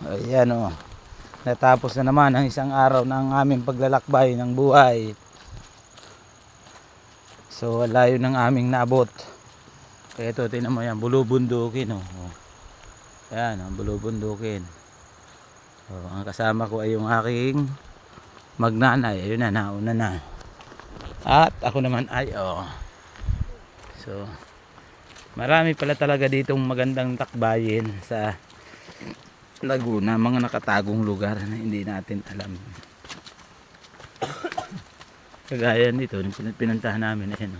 Ayan o. Natapos na naman ang isang araw ng aming paglalakbay ng buhay. So layo ng aming naabot. Kaya ito, tinan mo yan, bulubundukin o. Ayan o, bulubundukin. So, ang kasama ko ay yung aking magnanay. Ayun na, nauna na. At ako naman ay So marami pala talaga ditong magandang takbayin sa Laguna, mga nakatagong lugar na hindi natin alam. Kagaya nito, pinuntahan namin, ayan,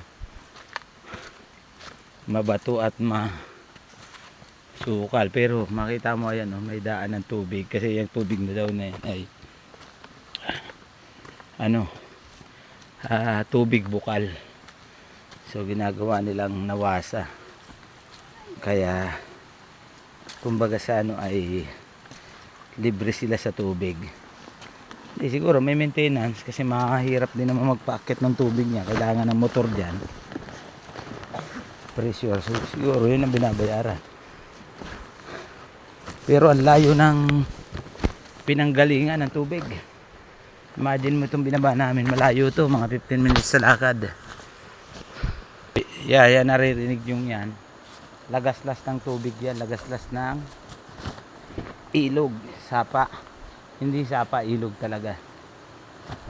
mabato at masukal, pero makita mo ayan, may daan ng tubig kasi yung tubig na daw na yan ay tubig bukal. So ginagawa nilang nawasa, kaya kumbaga sa ay libre sila sa tubig. Siguro may maintenance kasi mahirap din naman magpaakit ng tubig niya, kailangan ng motor dyan, pressure. So siguro yun ang binabayaran, pero ang layo ng pinanggalingan ng tubig. Imagine mo itong binaba namin, malayo to, mga 15 minutes sa lakad. Yan naririnig yung yan, lagaslas ng tubig yan, lagaslas ng ilog, sapa, hindi sapa, ilog talaga.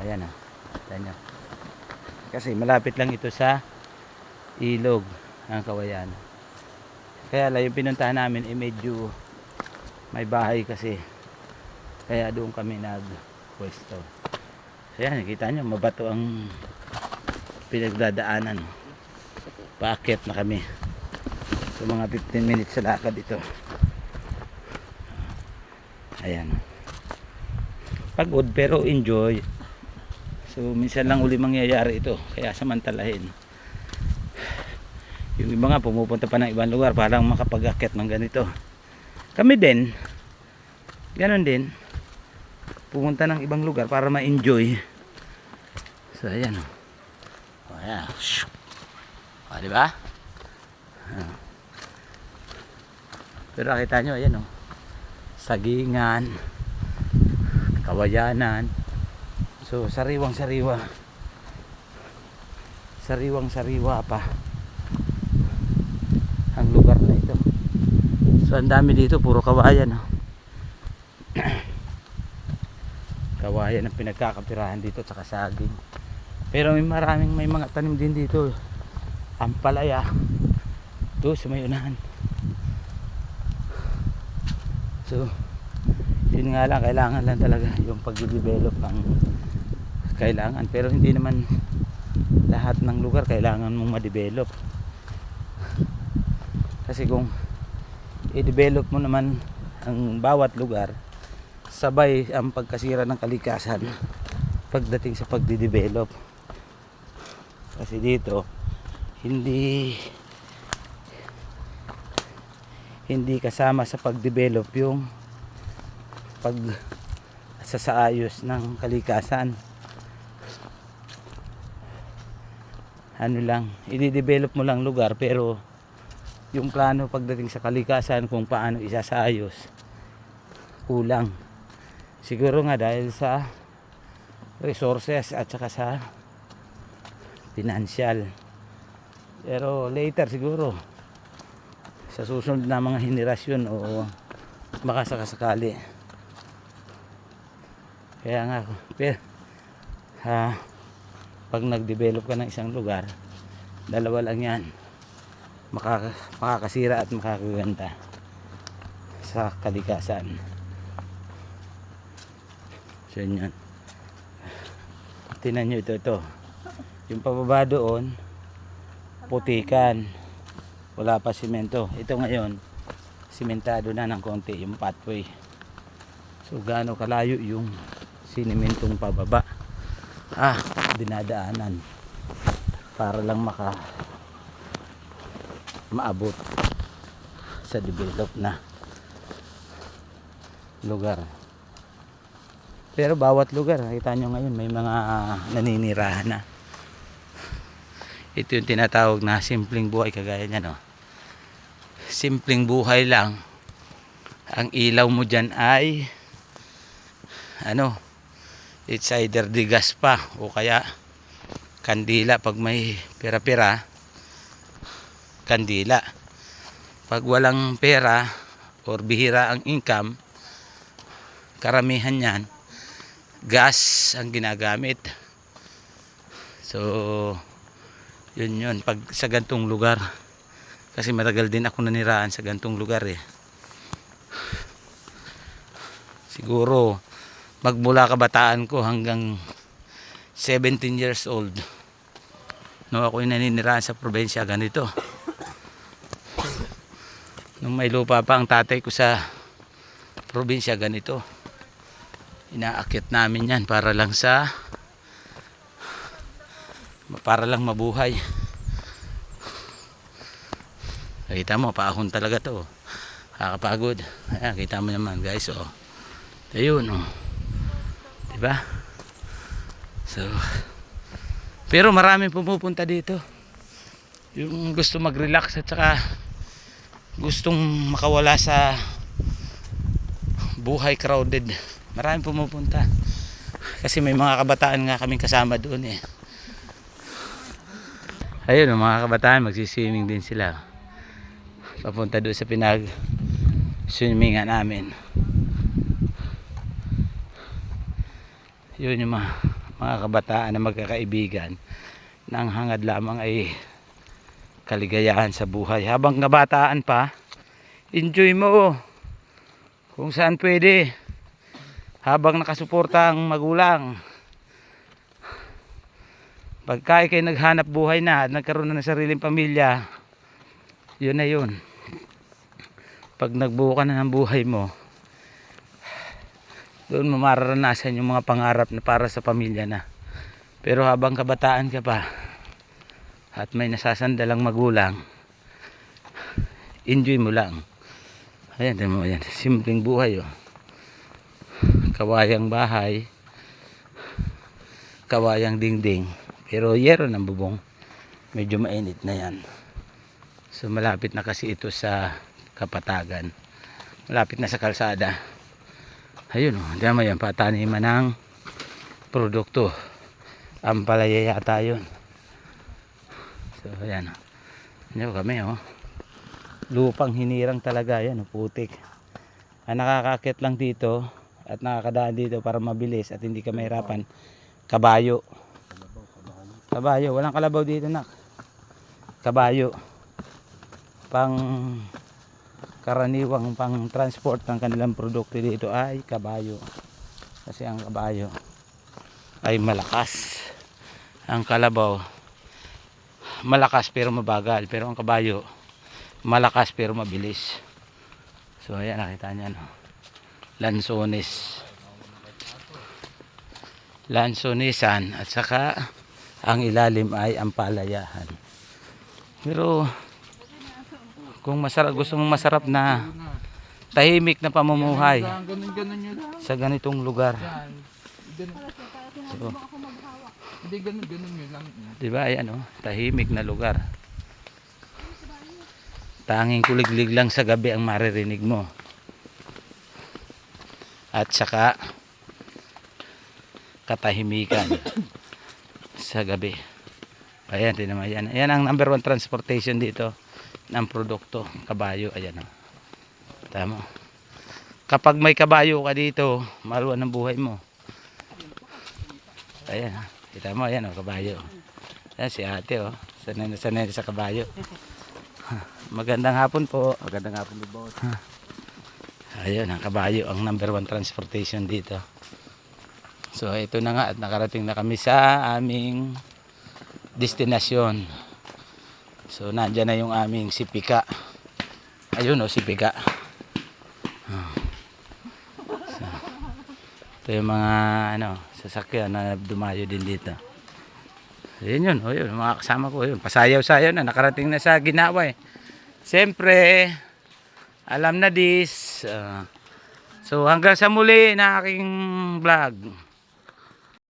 Ayan o, ayan. Kasi malapit lang ito sa ilog ng Kawayan. Kaya lang yung pinuntahan namin medyo may bahay kasi, kaya doon kami nagpwesto. So yan, nakita nyo, mabato ang pinagdadaanan. Paakyat na kami. So mga 15 minutes sa lakad ito. Ayan, pagod pero enjoy. So minsan lang uli mangyayari ito, kaya samantalahin. Yung iba nga pumupunta pa ng ibang lugar para makapag-akyat ng ganito. Kami din ganon din, pumunta ng ibang lugar para ma-enjoy. So ayan o. Ayan, diba? Pero nakita nyo, ayan o, sagingan, kawayanan. So sariwang sariwa pa ang lugar na ito. So ang dami dito, puro kawayan, kawayan ang pinagkakapirahan dito, tsaka saging. Pero may mga tanim din dito, ampalaya ito sa may unahan. So yun nga lang, kailangan lang talaga yung pag-develop ang kailangan, pero hindi naman lahat ng lugar kailangan mong ma-develop. Kasi kung i-develop mo naman ang bawat lugar, sabay ang pagkasira ng kalikasan pagdating sa pagdi-develop. Kasi dito hindi kasama sa pag-develop yung pagsasaayos ng kalikasan. Ano lang, i-develop mo lang lugar, pero yung plano pagdating sa kalikasan kung paano isasaayos, kulang. Siguro nga dahil sa resources at saka sa financial. Pero later siguro sa susunod na mga henerasyon o baka sakasakali. Kaya nga pag nag-develop ka ng isang lugar, dalawa lang yan, makakasira at makakaganda sa kalikasan. So yun, tinan nyo ito yung pababa doon, putikan, wala pa simento. Ito ngayon simentado na ng konti yung pathway. So gaano kalayo yung sinimentong pababa, dinadaanan para lang maabot sa develop na lugar. Pero bawat lugar, nakita nyo ngayon, may mga naninirahan na. Ito yung tinatawag na simpleng buhay, kagaya niyan, simpleng buhay lang ang ilaw mo dyan ay ano, it's either di gas pa o kaya kandila. Pag may pera-pera, kandila. Pag walang pera or bihira ang income, karamihan yan gas ang ginagamit. So yun pag sa gantong lugar, kasi matagal din ako naniraan sa gantong lugar eh. Siguro magmula kabataan ko hanggang 17 years old, no, ako naniniraan sa probinsya ganito. Nung may lupa pa ang tatay ko sa probinsya, ganito inaakit namin yan para lang mabuhay. Kita mo, paahon talaga to, kakapagod. Ayan, kita mo naman guys, oh. Ayun, oh, diba? So, pero maraming pumupunta dito, yung gusto mag-relax at saka gustong makawala sa buhay crowded. Maraming pumupunta kasi may mga kabataan nga kaming kasama doon eh. Ayun, mga kabataan, magsiswimming din sila, papunta doon sa pinag-swimmingan namin. Yun yung mga kabataan na magkakaibigan na ang hangad lamang ay kaligayahan sa buhay. Habang kabataan pa, enjoy mo kung saan pwede, habang nakasuporta ang magulang. Pagka kayo naghanap buhay na at nagkaroon na ng sariling pamilya, yun na yun. Pag nagbuo ka na ng buhay mo, doon mo mararanasan yung mga pangarap na para sa pamilya na. Pero habang kabataan ka pa at may nasasandalang magulang, enjoy mo lang. Ayan, tingnan mo yan, simpleng buhay, oh. Kawayang bahay, kawayang dingding, pero yero ng bubong, medyo mainit na yan. So malapit na kasi ito sa Kapatagan, malapit na sa kalsada. Ayun, oh, tingnan mo yan, pataniman ng produkto, ampalaya yata yun. So ayan, tingnan kami, oh, lupang hinirang talaga yan, oh, putik. Ang nakakakit lang dito at nakakadaan dito para mabilis at hindi ka mahirapan, kabayo. Kabayo, walang kalabaw dito, nak. Kabayo, pang karaniwang pang transport ng kanilang produkto dito ay kabayo. Kasi ang kabayo ay malakas, ang kalabaw malakas pero mabagal, pero ang kabayo malakas pero mabilis. So ayan, nakita nyo, no? Lansonesan at saka ang ilalim ay ampalayahan. Pero kung gusto mong masarap na tahimik na pamumuhay sa ganitong lugar, so, diba, ayan, oh, tahimik na lugar, tanging kuliglig lang sa gabi ang maririnig mo at saka katahimikan sa gabi. Ayan, tinan mo, ayan ang number 1 transportation dito ng produkto, kabayo. Ayan, oh. Tama, kapag may kabayo ka dito, maluwan ang buhay mo. Ayan, kita mo, ayan, oh, kabayo. Ayan si ate, oh, sanay sa kabayo. Magandang hapon po. Magandang hapon po, boss. Ayun, ang kabayo ang number 1 transportation dito. So ito na nga at nakarating na kami sa aming destinasyon. So nandiyan na yung aming sipika. Ayun, oh, sipika. So, ito yung mga sasakyan na dumayo din dito. Ayun yun, oh, yun, mga kasama ko yun. Pasayaw-sayaw na, nakarating na sa Ginawa eh. Siyempre, alam na this. So hanggang sa muli na aking vlog.